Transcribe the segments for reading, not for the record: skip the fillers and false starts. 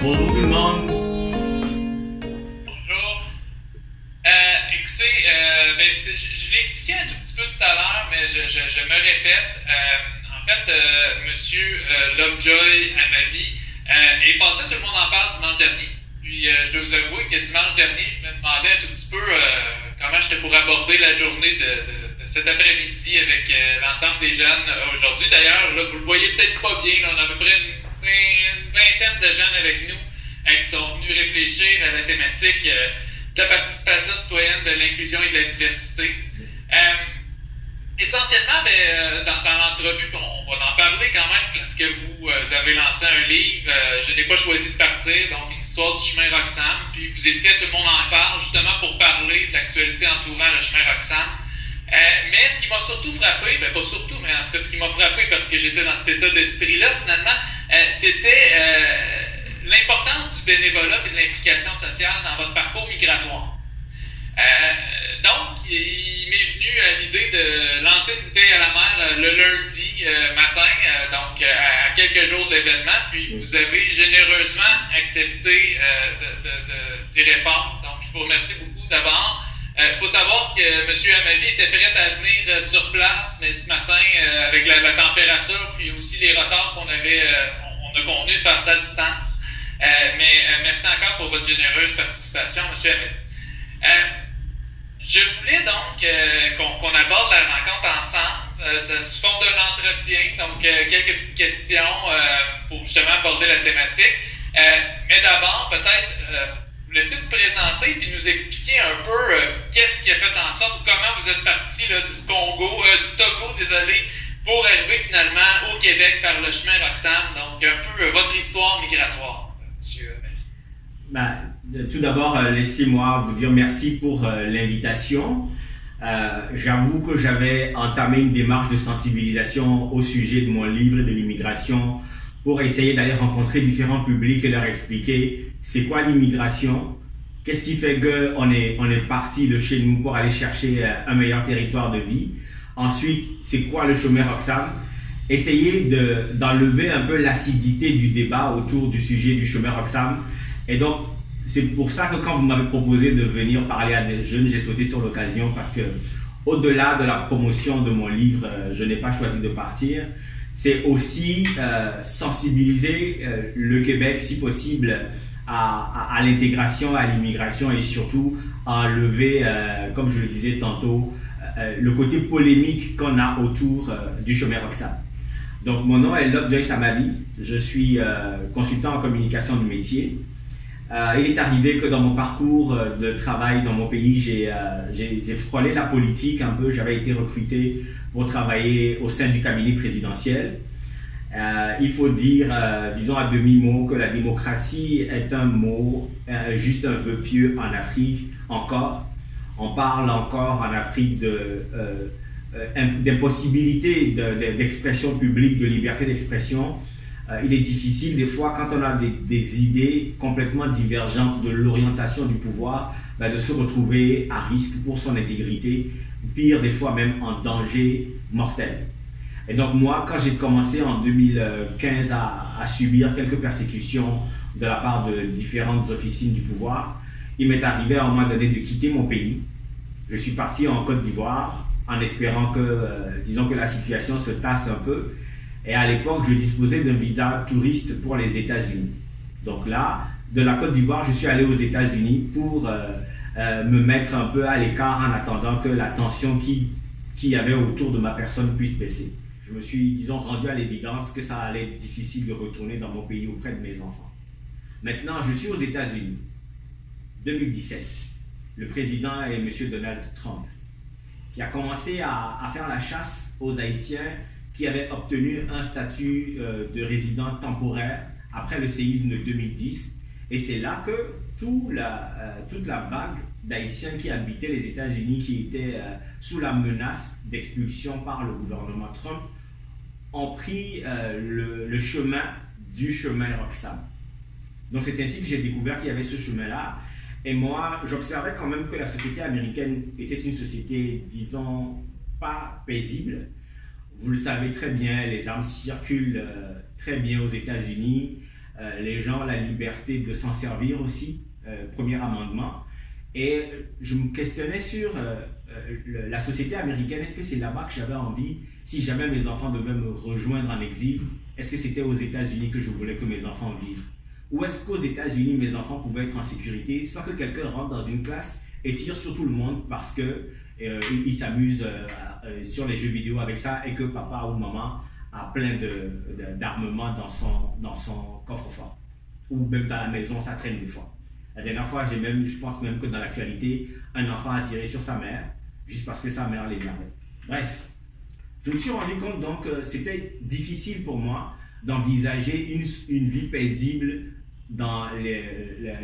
Bonjour tout le monde. Bonjour. Écoutez, je l'ai expliqué un tout petit peu tout à l'heure, mais je me répète. En fait, Monsieur Lovejoy, à ma vie, est passé, tout le monde en parle dimanche dernier. Puis, je dois vous avouer que dimanche dernier, je me demandais un tout petit peu comment j'étais pour aborder la journée de cet après-midi avec l'ensemble des jeunes aujourd'hui. D'ailleurs, là, vous le voyez peut-être pas bien, là, on a à peu près une vingtaine de jeunes avec nous qui sont venus réfléchir à la thématique de la participation citoyenne, de l'inclusion et de la diversité. Essentiellement, dans l'entrevue, on va en parler quand même parce que vous avez lancé un livre. Je n'ai pas choisi de partir, donc une histoire du chemin Roxham. Puis vous étiez, tout le monde en parle, justement pour parler de l'actualité entourant le chemin Roxham. Mais ce qui m'a surtout frappé, pas surtout, mais en tout cas ce qui m'a frappé parce que j'étais dans cet état d'esprit-là, finalement, c'était l'importance du bénévolat et de l'implication sociale dans votre parcours migratoire. Donc, il m'est venu l'idée de lancer une bouteille à la mer le lundi matin, donc à quelques jours de l'événement, puis vous avez généreusement accepté d'y répondre. Donc, je vous remercie beaucoup d'abord. Il faut savoir que M. Amavi était prêt à venir sur place, mais ce matin, avec la température, puis aussi les retards qu'on avait, on a convenu de faire ça à distance. Mais merci encore pour votre généreuse participation, M. Amavi. Je voulais donc qu'on aborde la rencontre ensemble, sous forme d'un entretien, donc quelques petites questions pour justement aborder la thématique. Mais d'abord, peut-être vous laisser vous présenter puis nous expliquer un peu qu'est-ce qui a fait en sorte, comment vous êtes parti là, du Togo, pour arriver finalement au Québec par le chemin Roxham. Donc un peu votre histoire migratoire, monsieur. Tout d'abord, laissez-moi vous dire merci pour l'invitation. J'avoue que j'avais entamé une démarche de sensibilisation au sujet de mon livre et de l'immigration pour essayer d'aller rencontrer différents publics et leur expliquer c'est quoi l'immigration, qu'est-ce qui fait qu'on est parti de chez nous pour aller chercher un meilleur territoire de vie. Ensuite, c'est quoi le chemin Roxham. Essayer d'enlever un peu l'acidité du débat autour du sujet du chemin Roxham. Et donc, c'est pour ça que quand vous m'avez proposé de venir parler à des jeunes, j'ai sauté sur l'occasion parce que au-delà de la promotion de mon livre, je n'ai pas choisi de partir. C'est aussi sensibiliser le Québec, si possible, à l'intégration, à l'immigration et surtout à enlever, comme je le disais tantôt, le côté polémique qu'on a autour du chemin Roxham. Donc, mon nom est Lovejoy Samabi. Je suis consultant en communication de métier. Il est arrivé que dans mon parcours de travail dans mon pays, j'ai frôlé la politique un peu. J'avais été recruté pour travailler au sein du cabinet présidentiel. Il faut dire, disons à demi-mot, que la démocratie est un mot, juste un vœu pieux en Afrique encore. On parle encore en Afrique d'impossibilité d'expression publique, de liberté d'expression. Il est difficile des fois quand on a des idées complètement divergentes de l'orientation du pouvoir de se retrouver à risque pour son intégrité, pire des fois même en danger mortel. Et donc moi, quand j'ai commencé en 2015 à subir quelques persécutions de la part de différentes officines du pouvoir, il m'est arrivé à un moment donné de quitter mon pays. Je suis parti en Côte d'Ivoire en espérant que, disons que la situation se tasse un peu. Et à l'époque, je disposais d'un visa touriste pour les États-Unis. Donc là, de la Côte d'Ivoire, je suis allé aux États-Unis pour me mettre un peu à l'écart en attendant que la tension qu'il y avait autour de ma personne puisse baisser. Je me suis, disons, rendu à l'évidence que ça allait être difficile de retourner dans mon pays auprès de mes enfants. Maintenant, je suis aux États-Unis. 2017. Le président est M. Donald Trump, qui a commencé à faire la chasse aux Haïtiens qui avaient obtenu un statut de résident temporaire après le séisme de 2010. Et c'est là que toute la vague d'Haïtiens qui habitaient les États-Unis, qui étaient sous la menace d'expulsion par le gouvernement Trump, ont pris le chemin du chemin Roxham. Donc c'est ainsi que j'ai découvert qu'il y avait ce chemin-là. Et moi, j'observais quand même que la société américaine était une société, disons, pas paisible. Vous le savez très bien, les armes circulent très bien aux États-Unis. les gens ont la liberté de s'en servir aussi, premier amendement. Et je me questionnais sur la société américaine. Est-ce que c'est là-bas que j'avais envie, si jamais mes enfants devaient me rejoindre en exil, est-ce que c'était aux États-Unis que je voulais que mes enfants vivent? Ou est-ce qu'aux États-Unis, mes enfants pouvaient être en sécurité sans que quelqu'un rentre dans une classe et tire sur tout le monde parce que il s'amuse sur les jeux vidéo avec ça et que papa ou maman a plein d'armements dans son coffre-fort? Ou même dans la maison, ça traîne des fois. La dernière fois, je pense même que dans l'actualité, un enfant a tiré sur sa mère, juste parce que sa mère l'énervait. Bref, je me suis rendu compte donc que c'était difficile pour moi d'envisager une vie paisible dans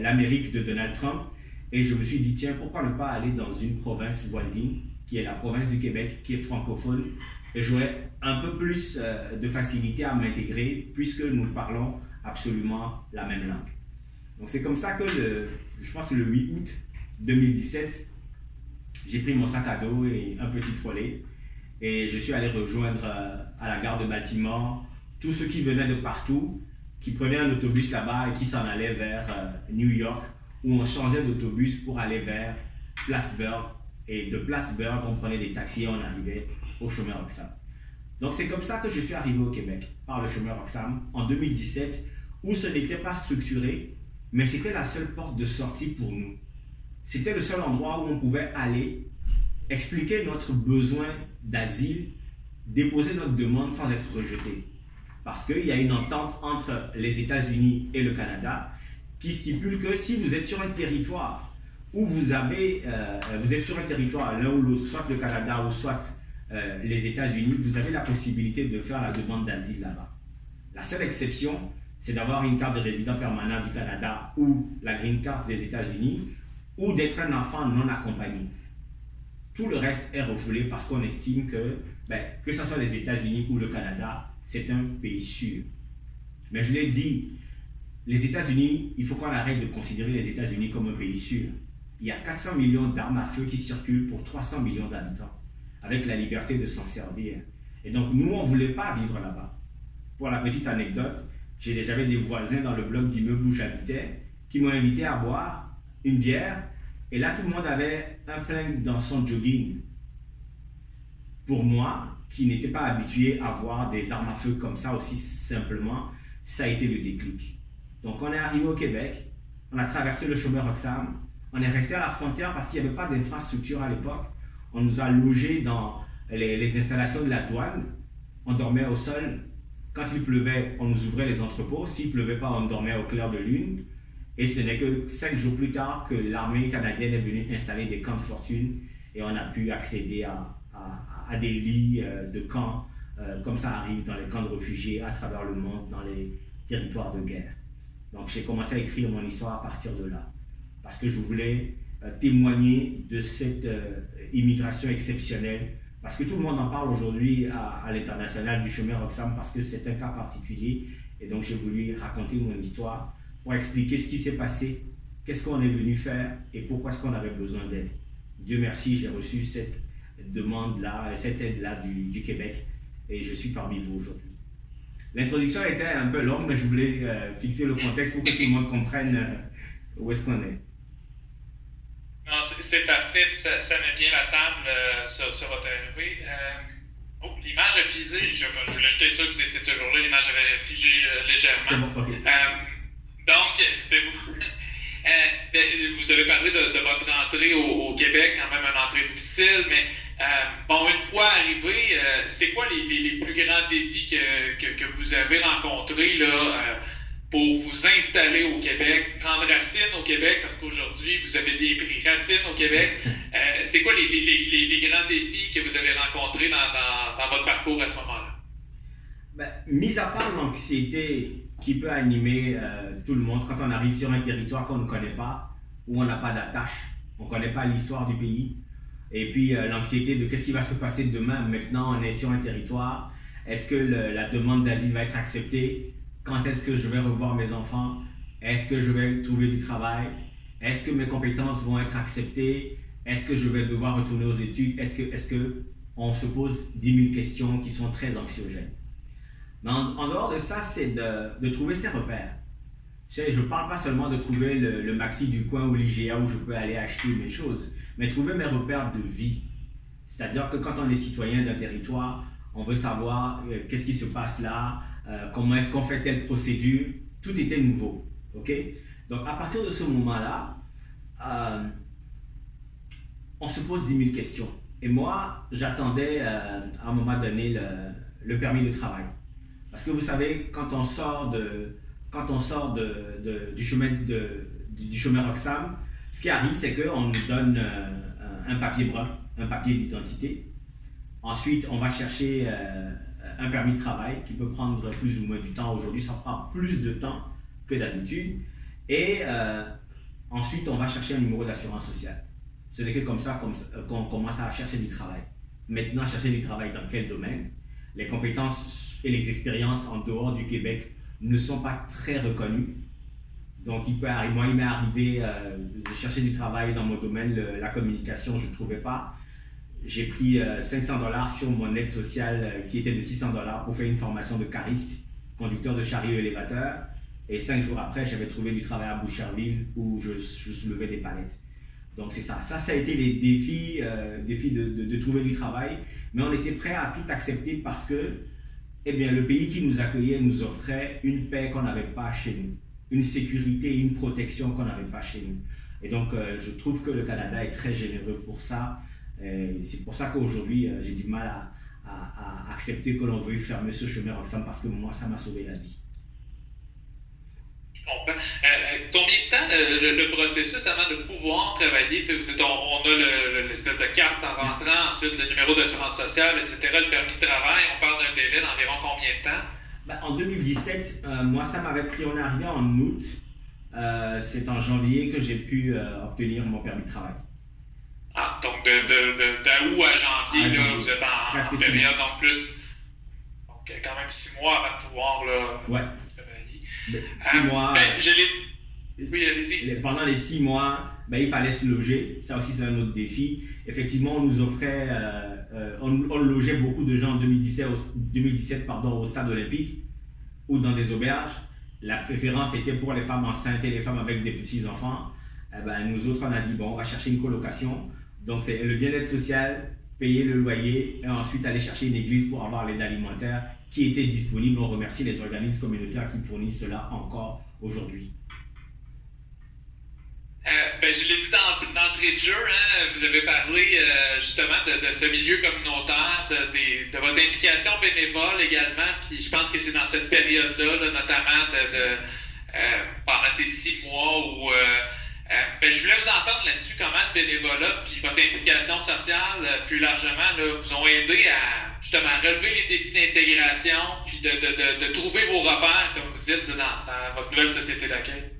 l'Amérique de Donald Trump. Et je me suis dit, tiens, pourquoi ne pas aller dans une province voisine, qui est la province du Québec, qui est francophone, et j'aurais un peu plus de facilité à m'intégrer, puisque nous parlons absolument la même langue. Donc c'est comme ça que, je pense que le 8 août 2017, j'ai pris mon sac à dos et un petit trolley et je suis allé rejoindre à la gare de Baltimore tous ceux qui venaient de partout, qui prenaient un autobus là-bas et qui s'en allaient vers New York, où on changeait d'autobus pour aller vers Plattsburgh. Et de Plattsburgh, on prenait des taxis et on arrivait au chômeur Roxham. Donc c'est comme ça que je suis arrivé au Québec, par le chômeur Roxham, en 2017, où ce n'était pas structuré, mais c'était la seule porte de sortie pour nous. C'était le seul endroit où on pouvait aller, expliquer notre besoin d'asile, déposer notre demande sans être rejeté. Parce qu'il y a une entente entre les États-Unis et le Canada qui stipule que si vous êtes sur un territoire où vous êtes sur un territoire, l'un ou l'autre, soit le Canada ou soit les États-Unis, vous avez la possibilité de faire la demande d'asile là-bas. La seule exception, c'est d'avoir une carte de résident permanent du Canada ou la green card des États-Unis, ou d'être un enfant non accompagné. Tout le reste est refoulé parce qu'on estime que ce soit les États-Unis ou le Canada, c'est un pays sûr. Mais je l'ai dit, les États-Unis, il faut qu'on arrête de considérer les États-Unis comme un pays sûr. Il y a 400 millions d'armes à feu qui circulent pour 300 millions d'habitants, avec la liberté de s'en servir. Et donc, nous, on ne voulait pas vivre là-bas. Pour la petite anecdote, j'avais des voisins dans le bloc d'immeuble où j'habitais qui m'ont invité à boire une bière. Et là, tout le monde avait un flingue dans son jogging. Pour moi, qui n'étais pas habitué à voir des armes à feu comme ça aussi simplement, ça a été le déclic. Donc, on est arrivé au Québec, on a traversé le chômeur Roxham, on est resté à la frontière parce qu'il n'y avait pas d'infrastructure à l'époque. On nous a logés dans les installations de la douane, on dormait au sol. Quand il pleuvait, on nous ouvrait les entrepôts. S'il ne pleuvait pas, on dormait au clair de lune. Et ce n'est que 5 jours plus tard que l'armée canadienne est venue installer des camps de fortune et on a pu accéder à des lits de camps, comme ça arrive dans les camps de réfugiés à travers le monde, dans les territoires de guerre. Donc j'ai commencé à écrire mon histoire à partir de là, parce que je voulais témoigner de cette immigration exceptionnelle. Parce que tout le monde en parle aujourd'hui à l'international du chômeur Roxham parce que c'est un cas particulier. Et donc, j'ai voulu raconter mon histoire pour expliquer ce qui s'est passé, qu'est-ce qu'on est venu faire et pourquoi est-ce qu'on avait besoin d'aide. Dieu merci, j'ai reçu cette demande-là, cette aide-là du Québec et je suis parmi vous aujourd'hui. L'introduction était un peu longue, mais je voulais fixer le contexte pour que tout le monde comprenne où est-ce qu'on est. Non, c'est parfait, puis ça met bien la table sur votre arrivée. L'image a figé, je voulais juste être sûr que vous étiez toujours là, l'image avait figé légèrement. C'est bon, ok. Donc, c'est vous. Vous avez parlé de votre entrée au Québec, quand même une entrée difficile, mais une fois arrivé, c'est quoi les plus grands défis que vous avez rencontrés là, pour vous installer au Québec, prendre racine au Québec, parce qu'aujourd'hui, vous avez bien pris racine au Québec. C'est quoi les grands défis que vous avez rencontrés dans votre parcours à ce moment-là? Mis à part l'anxiété qui peut animer tout le monde quand on arrive sur un territoire qu'on ne connaît pas, où on n'a pas d'attache, on ne connaît pas l'histoire du pays, et puis l'anxiété de qu'est-ce qui va se passer demain. Maintenant, on est sur un territoire, est-ce que la demande d'asile va être acceptée? Quand est-ce que je vais revoir mes enfants? Est-ce que je vais trouver du travail? Est-ce que mes compétences vont être acceptées? Est-ce que je vais devoir retourner aux études? Est-ce que on se pose 10 000 questions qui sont très anxiogènes? Mais en dehors de ça, c'est de trouver ses repères. Je ne parle pas seulement de trouver le maxi du coin ou l'IGA où je peux aller acheter mes choses, mais trouver mes repères de vie. C'est-à-dire que quand on est citoyen d'un territoire, on veut savoir qu'est-ce qui se passe là, comment est-ce qu'on fait telle procédure. Tout était nouveau. Okay? Donc à partir de ce moment-là, on se pose 10 000 questions. Et moi, j'attendais à un moment donné le permis de travail. Parce que vous savez, quand on sort du chemin Roxham, ce qui arrive, c'est qu'on nous donne un papier brun, un papier d'identité. Ensuite, on va chercher un permis de travail qui peut prendre plus ou moins du temps. Aujourd'hui, ça prend plus de temps que d'habitude. Et ensuite, on va chercher un numéro d'assurance sociale. Ce n'est que comme ça qu'on commence à chercher du travail. Maintenant, chercher du travail dans quel domaine? Les compétences et les expériences en dehors du Québec ne sont pas très reconnues. Donc, il m'est arrivé de chercher du travail dans mon domaine, la communication, je ne trouvais pas. J'ai pris 500 $ sur mon aide sociale qui était de 600 $ pour faire une formation de cariste, conducteur de chariot élévateur. Et 5 jours après, j'avais trouvé du travail à Boucherville où je soulevais des palettes. Donc c'est ça. Ça a été les défis de trouver du travail. Mais on était prêt à tout accepter parce que eh bien, le pays qui nous accueillait nous offrait une paix qu'on n'avait pas chez nous. Une sécurité et une protection qu'on n'avait pas chez nous. Et donc je trouve que le Canada est très généreux pour ça. C'est pour ça qu'aujourd'hui, j'ai du mal à accepter que l'on veuille fermer ce chemin Roxham parce que moi, ça m'a sauvé la vie. Combien de temps le processus avant de pouvoir travailler? On a l'espèce de carte en rentrant, ensuite le numéro d'assurance sociale, etc., le permis de travail. On parle d'un délai d'environ combien de temps? En 2017, moi, ça m'avait pris, on est arrivé en août. C'est en janvier que j'ai pu obtenir mon permis de travail. Ah, donc d'août à janvier, là, vous êtes en période, donc plus. Donc, quand même 6 mois avant de pouvoir travailler. 6 mois. Oui, allez-y. Pendant les 6 mois, il fallait se loger. Ça aussi, c'est un autre défi. Effectivement, on nous offrait, on logeait beaucoup de gens en 2017 au stade olympique ou dans des auberges. La préférence était pour les femmes enceintes et les femmes avec des petits-enfants. Nous autres, on a dit, bon, on va chercher une colocation. Donc, c'est le bien-être social, payer le loyer et ensuite aller chercher une église pour avoir l'aide alimentaire qui était disponible. On remercie les organismes communautaires qui fournissent cela encore aujourd'hui. Je l'ai dit d'entrée de jeu, hein, vous avez parlé justement de ce milieu communautaire, de votre implication bénévole également, puis je pense que c'est dans cette période-là, notamment pendant ces 6 mois où je voulais vous entendre là-dessus, comment le bénévolat puis votre implication sociale plus largement vous ont aidé à justement relever les défis d'intégration puis de trouver vos repères, comme vous dites, dans votre nouvelle société d'accueil.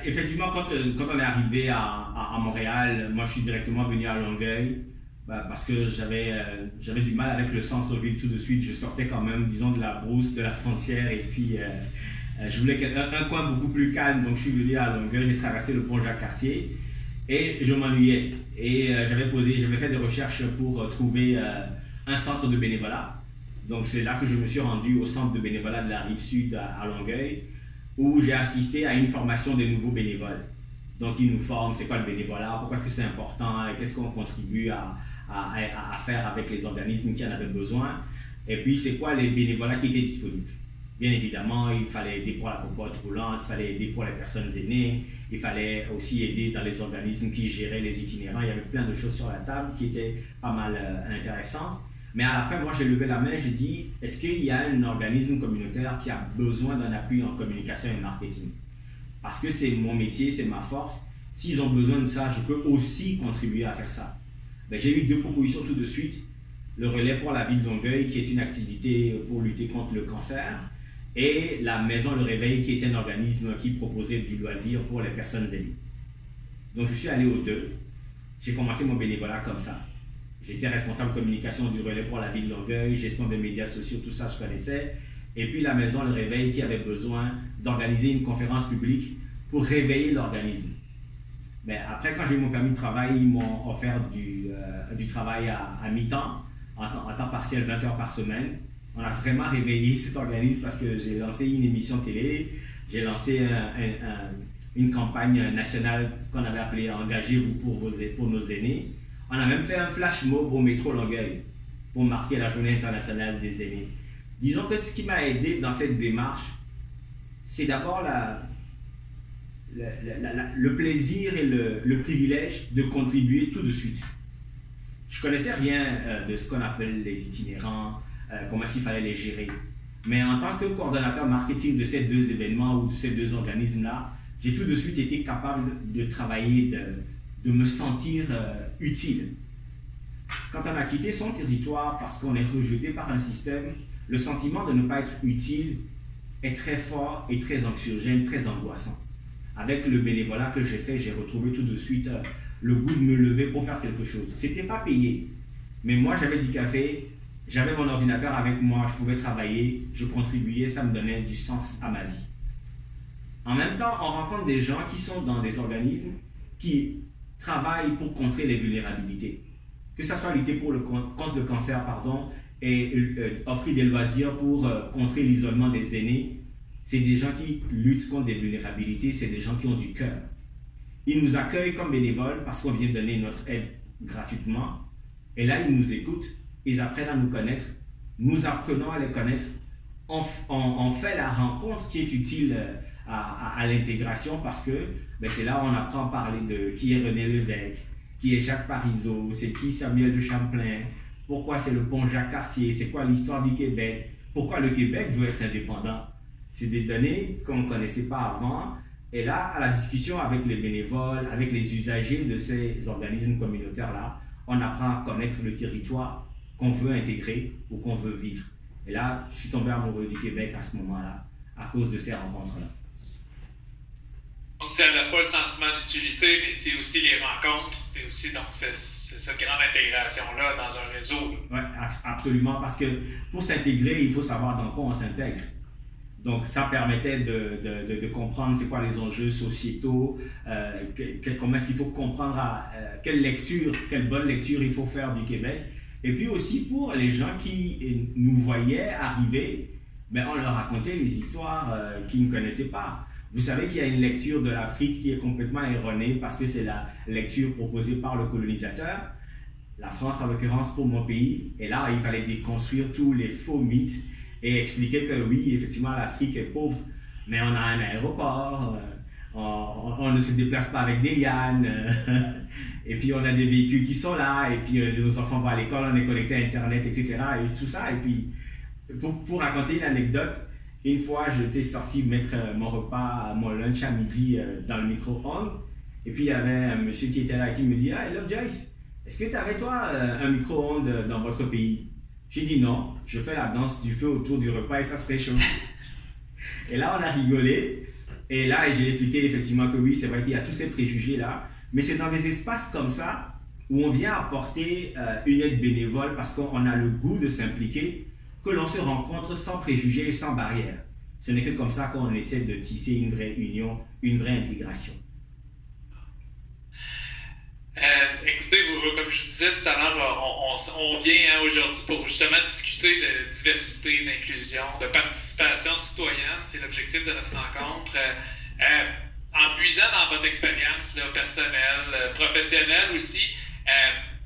Effectivement, quand on est arrivé à Montréal, moi je suis directement venu à Longueuil parce que j'avais du mal avec le centre-ville tout de suite. Je sortais quand même, disons, de la brousse, de la frontière et puis je voulais un coin beaucoup plus calme. Donc je suis venu à Longueuil, j'ai traversé le pont Jacques-Cartier et je m'ennuyais. Et j'avais fait des recherches pour trouver un centre de bénévolat. Donc c'est là que je me suis rendu au centre de bénévolat de la Rive-Sud à Longueuil, où j'ai assisté à une formation des nouveaux bénévoles. Donc, ils nous forment, c'est quoi le bénévolat, pourquoi est-ce que c'est important, qu'est-ce qu'on contribue à faire avec les organismes qui en avaient besoin, et puis c'est quoi les bénévolats qui étaient disponibles. Bien évidemment, il fallait aider pour la popote roulante, il fallait aider pour les personnes aînées, il fallait aussi aider dans les organismes qui géraient les itinérants. Il y avait plein de choses sur la table qui étaient pas mal intéressantes. Mais à la fin, moi, j'ai levé la main, j'ai dit, est-ce qu'il y a un organisme communautaire qui a besoin d'un appui en communication et marketing? Parce que c'est mon métier, c'est ma force. S'ils ont besoin de ça, je peux aussi contribuer à faire ça. J'ai eu 2 propositions tout de suite. Le relais pour la ville de Longueuil, qui est une activité pour lutter contre le cancer, et la Maison Le Réveil, qui est un organisme qui proposait du loisir pour les personnes aînées. Donc, je suis allé aux 2. J'ai commencé mon bénévolat comme ça. J'étais responsable communication du relais pour la ville de Longueuil, gestion des médias sociaux, tout ça je connaissais. Et puis la Maison Le Réveil qui avait besoin d'organiser une conférence publique pour réveiller l'organisme. Après, quand j'ai eu mon permis de travail, ils m'ont offert du travail à mi-temps, en temps partiel, 20 heures par semaine. On a vraiment réveillé cet organisme parce que j'ai lancé une émission télé. j'ai lancé une campagne nationale qu'on avait appelée Engagez-vous pour nos aînés. On a même fait un flash mob au métro Longueuil pour marquer la journée internationale des aînés. Disons que ce qui m'a aidé dans cette démarche, c'est d'abord le plaisir et le privilège de contribuer tout de suite. Je ne connaissais rien de ce qu'on appelle les itinérants, comment est-ce qu'il fallait les gérer. Mais en tant que coordonnateur marketing de ces deux événements ou de ces deux organismes-là, j'ai tout de suite été capable de travailler, de me sentir utile. Quand on a quitté son territoire parce qu'on est rejeté par un système, le sentiment de ne pas être utile est très fort et très anxiogène, très angoissant. Avec le bénévolat que j'ai fait, j'ai retrouvé tout de suite le goût de me lever pour faire quelque chose. C'était pas payé, mais moi j'avais du café, j'avais mon ordinateur avec moi, je pouvais travailler, je contribuais, ça me donnait du sens à ma vie. En même temps, on rencontre des gens qui sont dans des organismes qui travaillent pour contrer les vulnérabilités. Que ce soit lutter contre le cancer, et offrir des loisirs pour contrer l'isolement des aînés, c'est des gens qui luttent contre des vulnérabilités, c'est des gens qui ont du cœur. Ils nous accueillent comme bénévoles parce qu'on vient donner notre aide gratuitement. Et là, ils nous écoutent, ils apprennent à nous connaître, nous apprenons à les connaître. On fait la rencontre qui est utile à l'intégration parce que c'est là où on apprend à parler de qui est René Lévesque, qui est Jacques Parizeau, c'est qui Samuel de Champlain, pourquoi c'est le pont Jacques-Cartier, c'est quoi l'histoire du Québec, pourquoi le Québec veut être indépendant. C'est des données qu'on ne connaissait pas avant. Et là, à la discussion avec les bénévoles, avec les usagers de ces organismes communautaires-là, on apprend à connaître le territoire qu'on veut intégrer ou qu'on veut vivre. Et là, je suis tombé amoureux du Québec à ce moment-là, à cause de ces rencontres-là. Donc, c'est à la fois le sentiment d'utilité, mais c'est aussi les rencontres, c'est aussi donc cette grande intégration-là dans un réseau. Oui, absolument, parce que pour s'intégrer, il faut savoir dans quoi on s'intègre. Donc, ça permettait de comprendre c'est quoi les enjeux sociétaux, comment est-ce qu'il faut comprendre quelle bonne lecture il faut faire du Québec. Et puis aussi pour les gens qui nous voyaient arriver, on leur racontait les histoires qu'ils ne connaissaient pas. Vous savez qu'il y a une lecture de l'Afrique qui est complètement erronée parce que c'est la lecture proposée par le colonisateur, la France en l'occurrence pour mon pays. Et là, il fallait déconstruire tous les faux mythes et expliquer que oui, effectivement, l'Afrique est pauvre, mais on a un aéroport, on ne se déplace pas avec des lianes, et puis on a des véhicules qui sont là, et puis nos enfants vont à l'école, on est connecté à Internet, etc. Et tout ça. Et puis, pour raconter une anecdote, une fois, j'étais sorti mettre mon repas, mon lunch à midi dans le micro-ondes, et puis il y avait un monsieur qui était là qui me dit « Ah, hello Joyce, est-ce que tu avais toi un micro-ondes dans votre pays ?» J'ai dit non, je fais la danse du feu autour du repas et ça se réchauffe. Et là, on a rigolé. Et là, j'ai expliqué effectivement que oui, c'est vrai qu'il y a tous ces préjugés-là. Mais c'est dans des espaces comme ça où on vient apporter une aide bénévole parce qu'on a le goût de s'impliquer, que l'on se rencontre sans préjugés et sans barrières. Ce n'est que comme ça qu'on essaie de tisser une vraie union, une vraie intégration. Écoutez, comme je vous disais tout à l'heure, on vient aujourd'hui pour justement discuter de diversité, d'inclusion, de participation citoyenne. C'est l'objectif de notre rencontre. En puisant dans votre expérience là, personnelle, professionnelle aussi,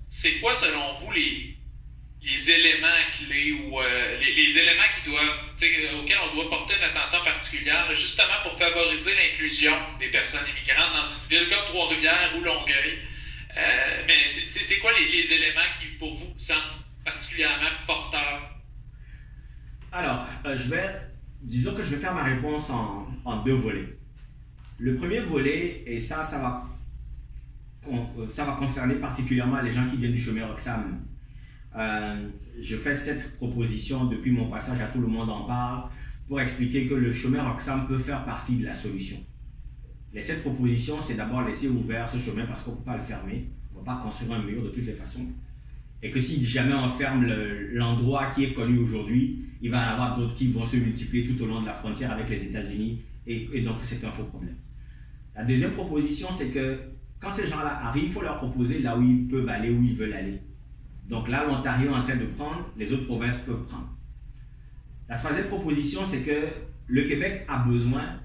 c'est quoi selon vous les éléments clés ou les éléments auxquels on doit porter une attention particulière là, justement pour favoriser l'inclusion des personnes immigrantes dans une ville comme Trois-Rivières ou Longueuil? Mais c'est quoi les éléments qui, pour vous, semblent particulièrement porteurs? Alors, disons que je vais faire ma réponse en deux volets. Le premier volet, et ça va concerner particulièrement les gens qui viennent du chômeur Roxham. Je fais cette proposition depuis mon passage à Tout le monde en parle pour expliquer que le chômeur Roxham peut faire partie de la solution. Cette proposition, c'est d'abord laisser ouvert ce chemin parce qu'on ne peut pas le fermer. On ne va pas construire un mur de toutes les façons. Et que si jamais on ferme l'endroit qui est connu aujourd'hui, il va y en avoir d'autres qui vont se multiplier tout au long de la frontière avec les États-Unis. Et donc, c'est un faux problème. La deuxième proposition, c'est que quand ces gens-là arrivent, il faut leur proposer là où ils peuvent aller, où ils veulent aller. Donc là, l'Ontario est en train de prendre, les autres provinces peuvent prendre. La troisième proposition, c'est que le Québec a besoin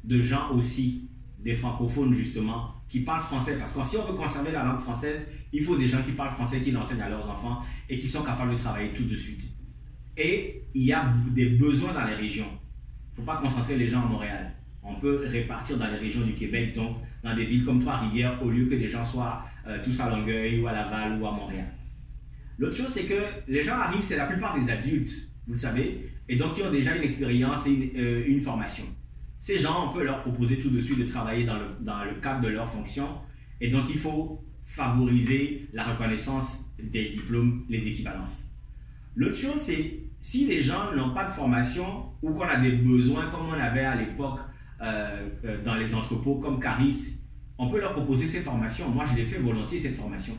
de gens aussi, des francophones justement, qui parlent français. Parce que si on veut conserver la langue française, il faut des gens qui parlent français, qui l'enseignent à leurs enfants et qui sont capables de travailler tout de suite. Et il y a des besoins dans les régions. Il ne faut pas concentrer les gens à Montréal. On peut répartir dans les régions du Québec, donc dans des villes comme Trois-Rivières, au lieu que les gens soient tous à Longueuil ou à Laval ou à Montréal. L'autre chose, c'est que les gens arrivent, c'est la plupart des adultes, vous le savez, et donc ils ont déjà une expérience et une formation. Ces gens, on peut leur proposer tout de suite de travailler dans le cadre de leur fonction, et donc il faut favoriser la reconnaissance des diplômes, les équivalences. L'autre chose, c'est si les gens n'ont pas de formation ou qu'on a des besoins comme on avait à l'époque dans les entrepôts comme caristes, on peut leur proposer ces formations. Moi, je l'ai fait volontiers, cette formation.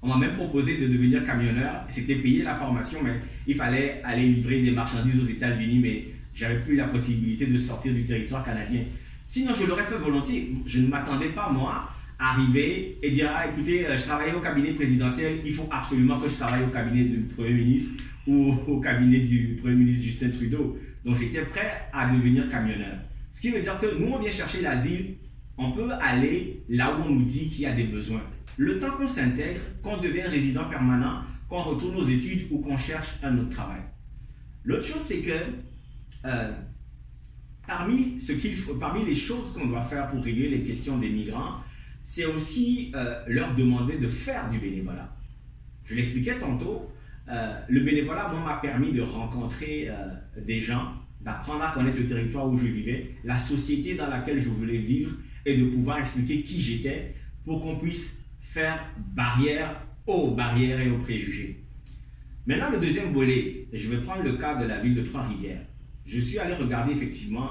On m'a même proposé de devenir camionneur. C'était payer la formation, mais il fallait aller livrer des marchandises aux États-Unis, mais j'avais plus la possibilité de sortir du territoire canadien. Sinon, je l'aurais fait volontiers. Je ne m'attendais pas, moi, à arriver et dire, ah, écoutez, je travaillais au cabinet présidentiel, il faut absolument que je travaille au cabinet du Premier ministre ou au cabinet du Premier ministre Justin Trudeau. Donc, j'étais prêt à devenir camionneur. Ce qui veut dire que nous, on vient chercher l'asile, on peut aller là où on nous dit qu'il y a des besoins. Le temps qu'on s'intègre, qu'on devient résident permanent, qu'on retourne aux études ou qu'on cherche un autre travail. L'autre chose, c'est que parmi les choses qu'on doit faire pour régler les questions des migrants, c'est aussi leur demander de faire du bénévolat. Je l'expliquais tantôt, le bénévolat, moi, m'a permis de rencontrer des gens, d'apprendre à connaître le territoire où je vivais, la société dans laquelle je voulais vivre et de pouvoir expliquer qui j'étais pour qu'on puisse faire barrière aux barrières et aux préjugés. Maintenant, le deuxième volet, je vais prendre le cas de la ville de Trois-Rivières. Je suis allé regarder effectivement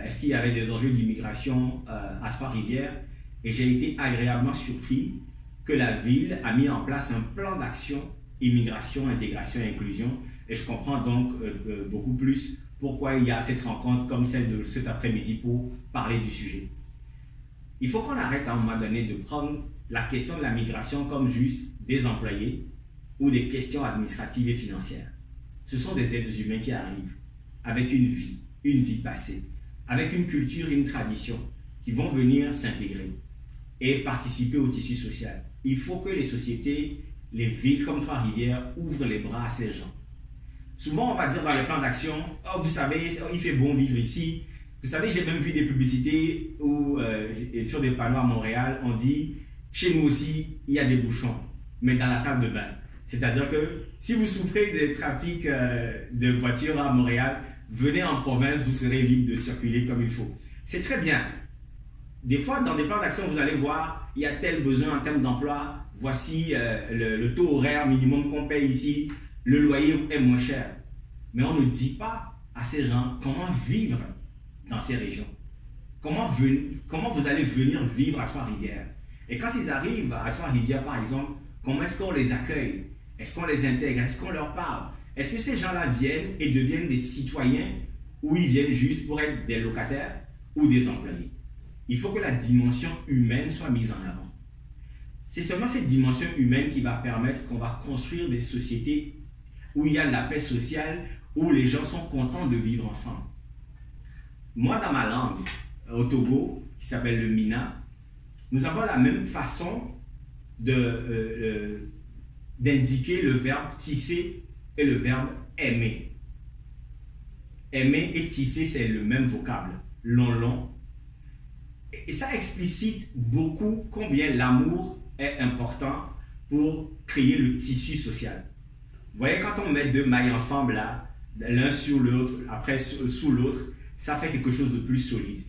est-ce qu'il y avait des enjeux d'immigration à Trois-Rivières et j'ai été agréablement surpris que la ville a mis en place un plan d'action immigration, intégration et inclusion et je comprends donc beaucoup plus pourquoi il y a cette rencontre comme celle de cet après-midi pour parler du sujet. Il faut qu'on arrête à un moment donné de prendre la question de la migration comme juste des employés ou des questions administratives et financières. Ce sont des êtres humains qui arrivent avec une vie passée, avec une culture et une tradition qui vont venir s'intégrer et participer au tissu social. Il faut que les sociétés, les villes comme Trois-Rivières ouvrent les bras à ces gens. Souvent, on va dire dans le plan d'action, oh, vous savez, il fait bon vivre ici. Vous savez, j'ai même vu des publicités où, sur des panneaux à Montréal, on dit, chez nous aussi, il y a des bouchons, mais dans la salle de bain. C'est-à-dire que si vous souffrez des trafics de voitures à Montréal, venez en province, vous serez libre de circuler comme il faut. C'est très bien. Des fois, dans des plans d'action, vous allez voir, il y a tel besoin en termes d'emploi, voici le taux horaire minimum qu'on paye ici, le loyer est moins cher. Mais on ne dit pas à ces gens comment vivre dans ces régions. Comment vous allez venir vivre à Trois-Rivières. Et quand ils arrivent à Trois-Rivières, par exemple, comment est-ce qu'on les accueille? Est-ce qu'on les intègre? Est-ce qu'on leur parle? Est-ce que ces gens-là viennent et deviennent des citoyens ou ils viennent juste pour être des locataires ou des employés? Il faut que la dimension humaine soit mise en avant. C'est seulement cette dimension humaine qui va permettre qu'on va construire des sociétés où il y a de la paix sociale, où les gens sont contents de vivre ensemble. Moi, dans ma langue, au Togo, qui s'appelle le Mina, nous avons la même façon d'indiquer le verbe tisser et le verbe aimer. Aimer et tisser, c'est le même vocable, long. Et ça explicite beaucoup combien l'amour est important pour créer le tissu social. Vous voyez, quand on met deux mailles ensemble, là, l'un sur l'autre, après sous l'autre, ça fait quelque chose de plus solide.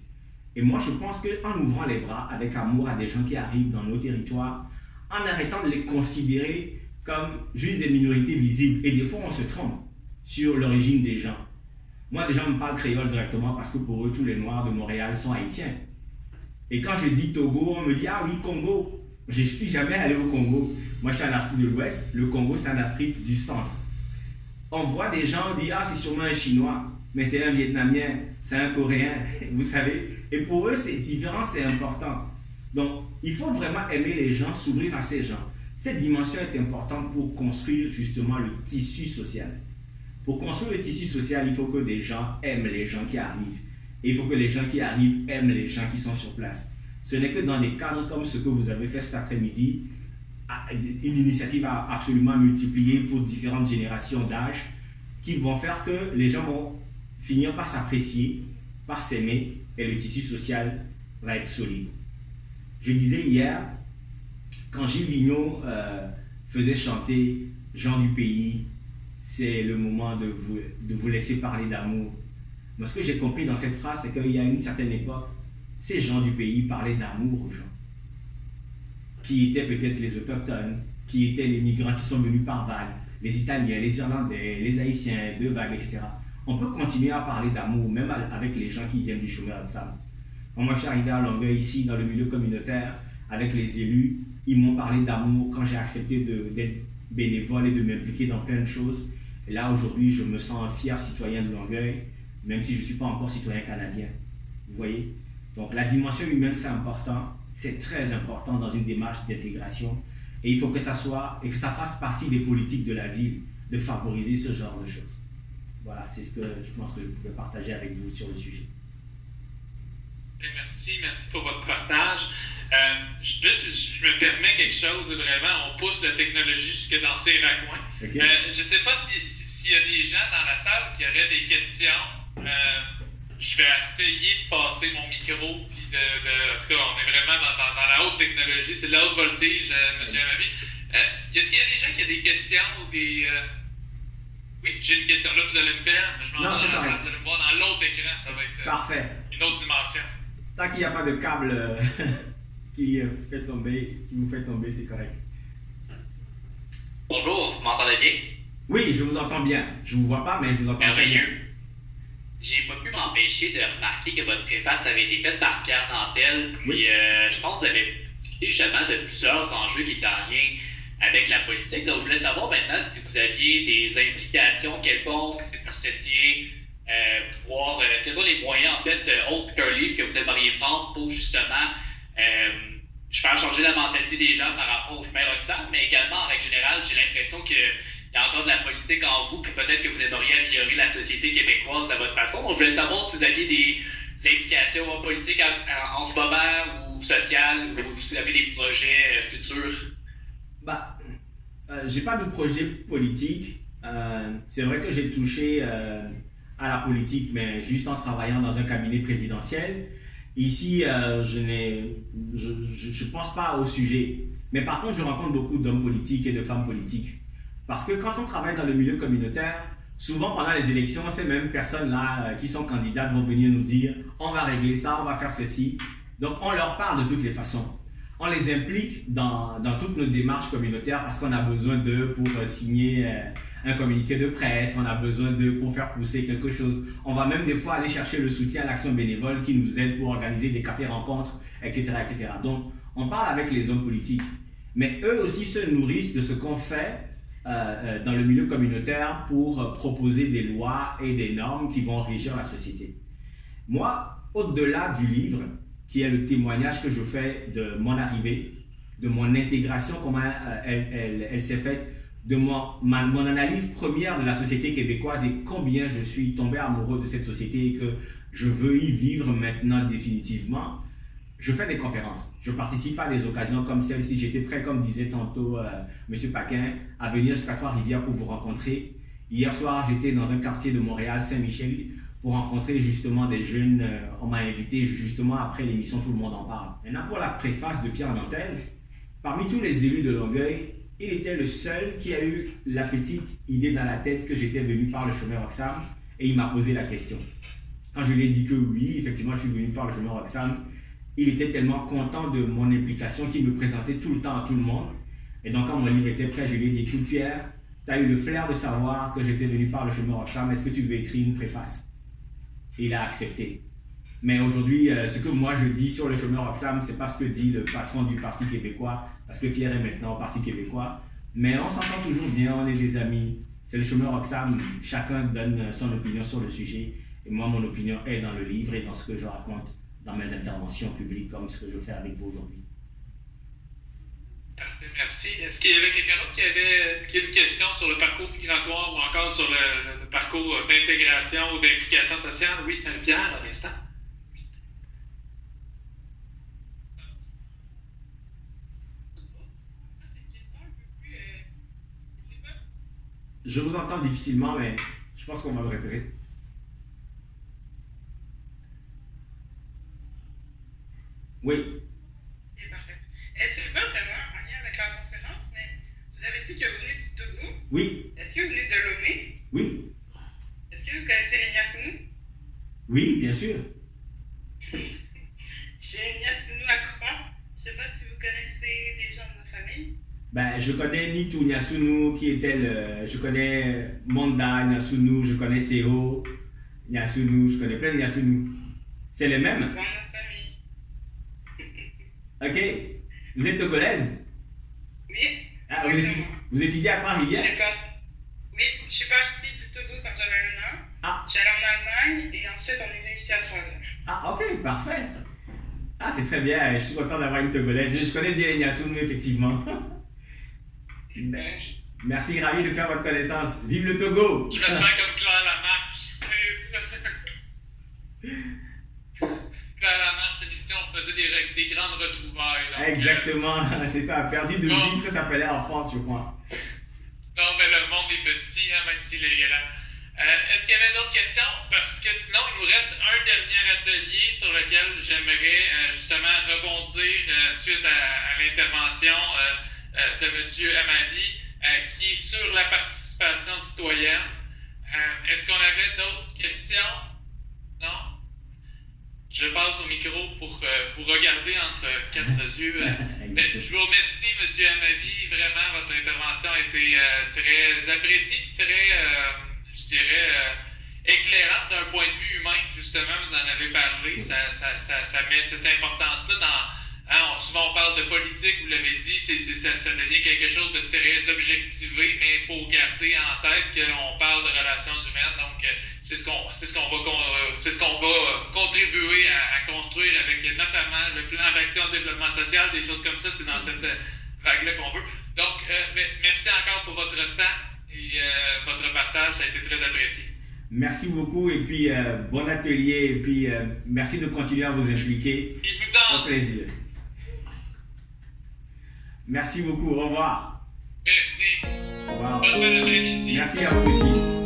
Et moi, je pense qu'en ouvrant les bras avec amour à des gens qui arrivent dans nos territoires, en arrêtant de les considérer comme juste des minorités visibles, et des fois on se trompe sur l'origine des gens. Moi, des gens me parlent créole directement parce que pour eux, tous les Noirs de Montréal sont haïtiens. Et quand je dis Togo, on me dit, ah oui, Congo. Je ne suis jamais allé au Congo. Moi, je suis en Afrique de l'Ouest. Le Congo, c'est en Afrique du Centre. On voit des gens, on dit, ah, c'est sûrement un Chinois. Mais c'est un Vietnamien, c'est un Coréen, vous savez. Et pour eux, c'est différent, c'est important. Donc, il faut vraiment aimer les gens, s'ouvrir à ces gens. Cette dimension est importante pour construire justement le tissu social. Pour construire le tissu social, il faut que des gens aiment les gens qui arrivent. Et il faut que les gens qui arrivent aiment les gens qui sont sur place. Ce n'est que dans des cadres comme ce que vous avez fait cet après-midi, une initiative absolument multipliée pour différentes générations d'âge, qui vont faire que les gens vont finir par s'apprécier, par s'aimer, et le tissu social va être solide. Je disais hier, quand Gilles Vigneault faisait chanter Gens du pays, c'est le moment de vous laisser parler d'amour. Moi, ce que j'ai compris dans cette phrase, c'est qu'il y a une certaine époque, ces gens du pays parlaient d'amour aux gens, qui étaient peut-être les autochtones, qui étaient les migrants qui sont venus par vagues, les Italiens, les Irlandais, les Haïtiens, de vagues, etc. On peut continuer à parler d'amour, même avec les gens qui viennent du chômage ensemble. Quand moi, je suis arrivé à Longueuil, ici, dans le milieu communautaire, avec les élus, ils m'ont parlé d'amour quand j'ai accepté d'être bénévole et de m'impliquer dans plein de choses. Et là, aujourd'hui, je me sens un fier citoyen de Longueuil, même si je ne suis pas encore citoyen canadien. Vous voyez? Donc, la dimension humaine, c'est important. C'est très important dans une démarche d'intégration. Et il faut que ça soit, et que ça fasse partie des politiques de la ville, de favoriser ce genre de choses. Voilà, c'est ce que je pense que je pouvais partager avec vous sur le sujet. Merci pour votre partage. Je me permets quelque chose, vraiment, on pousse la technologie jusque dans ces raccoins. Okay. Je ne sais pas s'il y a des gens dans la salle qui auraient des questions. Je vais essayer de passer mon micro. Puis en tout cas, on est vraiment dans la haute technologie, c'est de la haute voltige, M. Amavi. Est-ce qu'il y a des gens qui ont des questions ou des... Oui, j'ai une question. Là, vous allez me faire, mais je m'en vais dans la salle, vous allez me voir dans l'autre écran, ça va être parfait. Une autre dimension. Tant qu'il n'y a pas de câble qui vous fait tomber, c'est correct. Bonjour, vous m'entendez bien? Oui, je vous entends bien. Je ne vous vois pas, mais je vous entends très bien. J'ai pas pu m'empêcher de remarquer que votre préface avait été faite par Pierre Nantel. Puis oui. Je pense que vous avez discuté justement de plusieurs enjeux qui étaient en lien avec la politique. Donc, je voulais savoir maintenant si vous aviez des implications quelconques, si vous souhaitiez pouvoir... quels sont les moyens, en fait, autres qu'un livre que vous aimeriez prendre pour justement faire changer la mentalité des gens par rapport au chemin Roxham, mais également, en règle générale, j'ai l'impression qu'il y a encore de la politique en vous, que peut-être que vous aimeriez améliorer la société québécoise à votre façon. Donc, je voulais savoir si vous aviez des implications politiques en ce moment, ou sociales, ou si vous avez des projets futurs. J'ai pas de projet politique. C'est vrai que j'ai touché à la politique, mais juste en travaillant dans un cabinet présidentiel. Ici, je pense pas au sujet. Mais par contre, je rencontre beaucoup d'hommes politiques et de femmes politiques. Parce que quand on travaille dans le milieu communautaire, souvent pendant les élections, ces mêmes personnes-là qui sont candidates vont venir nous dire « on va régler ça, on va faire ceci ». Donc, on leur parle de toutes les façons. On les implique dans toutes nos démarches communautaires parce qu'on a besoin d'eux pour signer un communiqué de presse, on a besoin d'eux pour faire pousser quelque chose. On va même des fois aller chercher le soutien à l'action bénévole qui nous aide pour organiser des cafés-rencontres, etc., etc. Donc, on parle avec les hommes politiques. Mais eux aussi se nourrissent de ce qu'on fait dans le milieu communautaire pour proposer des lois et des normes qui vont régir la société. Moi, au-delà du livre, qui est le témoignage que je fais de mon arrivée, de mon intégration, comment elle s'est faite, de mon analyse première de la société québécoise et combien je suis tombé amoureux de cette société et que je veux y vivre maintenant définitivement. Je fais des conférences, je participe à des occasions comme celle-ci. J'étais prêt, comme disait tantôt M. Paquin, à venir jusqu'à Trois-Rivières pour vous rencontrer. Hier soir, j'étais dans un quartier de Montréal, Saint-Michel, pour rencontrer justement des jeunes. On m'a invité justement après l'émission Tout le monde en parle. Maintenant, pour la préface de Pierre Nantel, parmi tous les élus de Longueuil, il était le seul qui a eu la petite idée dans la tête que j'étais venu par le chemin Roxham et il m'a posé la question. Quand je lui ai dit que oui, effectivement, je suis venu par le chemin Roxham, il était tellement content de mon implication qu'il me présentait tout le temps à tout le monde. Et donc, quand mon livre était prêt, je lui ai dit, écoute Pierre, tu as eu le flair de savoir que j'étais venu par le chemin Roxham, est-ce que tu veux écrire une préface? Et il a accepté. Mais aujourd'hui, ce que moi je dis sur le chemin Roxham, c'est pas ce que dit le patron du Parti québécois, parce que Pierre est maintenant au Parti québécois. Mais on s'entend toujours bien, on est des amis. C'est le chemin Roxham, chacun donne son opinion sur le sujet. Et moi, mon opinion est dans le livre et dans ce que je raconte dans mes interventions publiques, comme ce que je fais avec vous aujourd'hui. Parfait, merci. Est-ce qu'il y avait quelqu'un d'autre qui avait une question sur le parcours migratoire ou encore sur le parcours d'intégration ou d'implication sociale? Oui, Pierre, à l'instant. Je vous entends difficilement, mais je pense qu'on va le répéter. Oui. Ok, parfait. C'est pas vraiment en lien avec la conférence, mais vous avez dit que vous venez du Togo. Oui. Est-ce que vous venez de Lomé? Oui. Est-ce que vous connaissez les Nyasunu? Oui, bien sûr. J'ai Nyasunu à Croix. Je sais pas si vous connaissez des gens de ma famille. Ben, je connais Nitu Nyasunu qui était le... Je connais Monda Nyasunu, je connais Seo Nyasunu, je connais plein de Nyasunu. C'est les mêmes? Ils sont de ma famille. Ok. Vous êtes togolaise? Oui. Ah, vous étudiez à Trois-Rivières? Oui, je suis partie du Togo quand j'avais 1 an. Ah. J'allais en Allemagne et ensuite on est venu ici à 3 heures. Ah, ok, parfait. Ah, c'est très bien, je suis content d'avoir une togolaise. Je connais bien les Nyasunu, effectivement. Merci, ravi de faire votre connaissance. Vive le Togo! Je me sens comme Claire Lamarche. Claire Lamarche, c'est une émission où on faisait des grandes retrouvailles. Donc, exactement, c'est ça. Perdu de vie, ça s'appelait en France, je crois. Non, mais le monde est petit, hein, même s'il est grand. Est-ce qu'il y avait d'autres questions? Parce que sinon, il nous reste un dernier atelier sur lequel j'aimerais justement rebondir suite à l'intervention de M. Amavi, qui est sur la participation citoyenne. Est-ce qu'on avait d'autres questions? Non? Je passe au micro pour vous regarder entre quatre yeux. Je vous remercie, M. Amavi. Vraiment, votre intervention a été très appréciée et très, je dirais, éclairante d'un point de vue humain. Justement, vous en avez parlé. Ça met cette importance-là dans... Hein, souvent, on parle de politique, vous l'avez dit, ça devient quelque chose de très objectivé, mais il faut garder en tête qu'on parle de relations humaines. Donc, c'est ce qu'on va contribuer à construire avec notamment le plan d'action de développement social, des choses comme ça. C'est dans cette vague-là qu'on veut. Donc, merci encore pour votre temps et votre partage. Ça a été très apprécié. Merci beaucoup et puis bon atelier et puis merci de continuer à vous impliquer. Au plaisir. Merci beaucoup. Au revoir. Merci. Au revoir. Bonne après-midi. Merci à vous aussi.